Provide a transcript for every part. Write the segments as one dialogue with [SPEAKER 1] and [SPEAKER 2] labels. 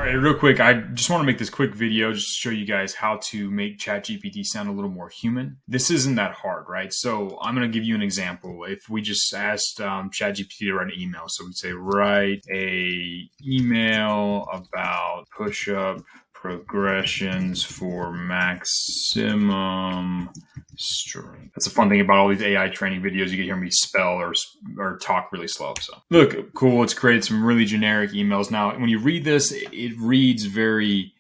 [SPEAKER 1] All right, real quick, I just want to make this quick video just to show you guys how to make ChatGPT sound a little more human. This isn't that hard, right? So I'm going to give you an example. If we just asked ChatGPT to write an email, so we'd say, write a email about push-up progressions for maximum strength. That's a fun thing about all these AI training videos. You can hear me spell or talk really slow. So look, cool. It's created some really generic emails. Now, when you read this, it reads very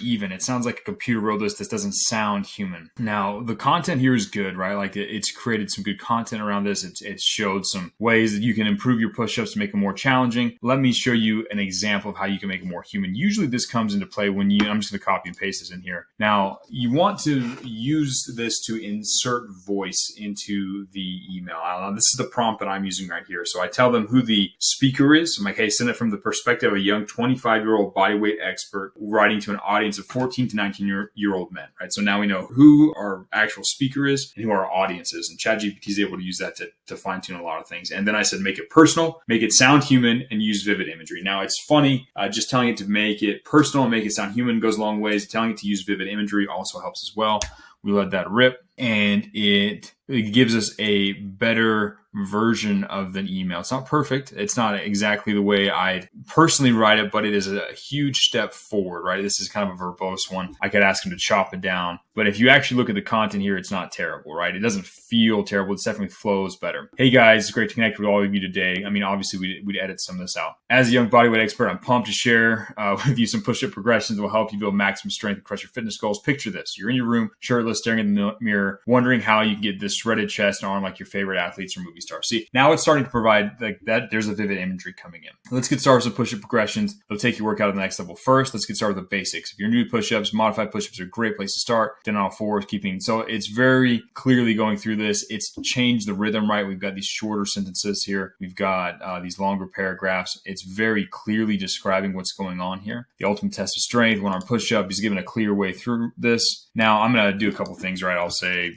[SPEAKER 1] even. It sounds like a computer wrote this. This doesn't sound human. Now, the content here is good, right? Like it's created some good content around this. It's showed some ways that you can improve your push-ups to make them more challenging. Let me show you an example of how you can make it more human. Usually this comes into play when I'm just going to copy and paste this in here. Now, you want to use this to insert voice into the email. This is the prompt that I'm using right here. So I tell them who the speaker is. I'm like, hey, send it from the perspective of a young 25-year-old bodyweight expert writing to an audience of 14 to 19-year-old men, right? So now we know who our actual speaker is and who our audience is. And ChatGPT is able to use that to fine-tune a lot of things. And then I said, make it personal, make it sound human, and use vivid imagery. Now, it's funny, just telling it to make it personal and make it sound human goes a long ways. Telling it to use vivid imagery also helps as well. We let that rip, and it gives us a better version of the email. It's not perfect. It's not exactly the way I'd personally write it, but it is a huge step forward, right? This is kind of a verbose one. I could ask him to chop it down. But if you actually look at the content here, it's not terrible, right? It doesn't feel terrible. It definitely flows better. Hey guys, it's great to connect with all of you today. I mean, obviously we'd edit some of this out. As a young bodyweight expert, I'm pumped to share with you some push-up progressions that will help you build maximum strength and crush your fitness goals. Picture this. You're in your room, shirtless, staring in the mirror, wondering how you can get this shredded chest and arm like your favorite athletes or movie stars. See, now it's starting to provide like that. There's a vivid imagery coming in. Let's get started with push-up progressions. They'll take your workout to the next level. First, let's get started with the basics. If you're new to push-ups, modified push-ups are a great place to start. Then on all fours, so it's very clearly going through this. It's changed the rhythm, right? We've got these shorter sentences here. We've got these longer paragraphs. It's very clearly describing what's going on here. The ultimate test of strength, one arm push-up. He's given a clear way through this. Now I'm going to do a couple things, right? I'll say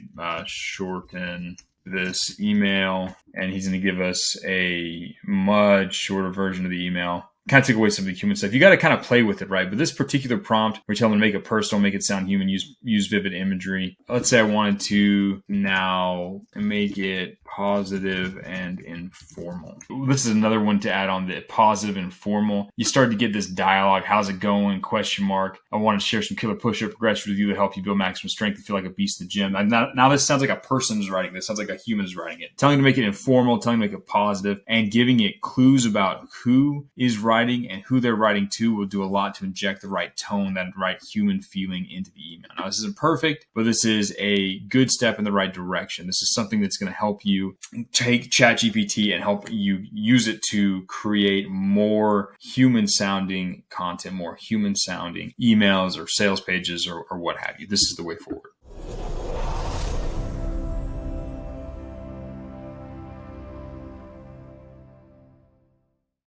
[SPEAKER 1] shorten this email, and he's going to give us a much shorter version of the email. Kind of take away some of the human stuff. You got to kind of play with it, right? But this particular prompt, we're telling them to make it personal, make it sound human, use vivid imagery. Let's say I wanted to now make it positive and informal. This is another one to add on, the positive and formal. You start to get this dialogue. How's it going? Question mark. I want to share some killer push-up progressions with you that help you build maximum strength and feel like a beast in the gym. Now this sounds like a person is writing this. Sounds like a human is writing it. Telling to make it informal, telling to make it positive, and giving it clues about who is writing and who they're writing to will do a lot to inject the right tone, that right human feeling into the email. Now, this isn't perfect, but this is a good step in the right direction. This is something that's going to help you take ChatGPT and help you use it to create more human-sounding content, more human-sounding emails or sales pages or what have you. This is the way forward.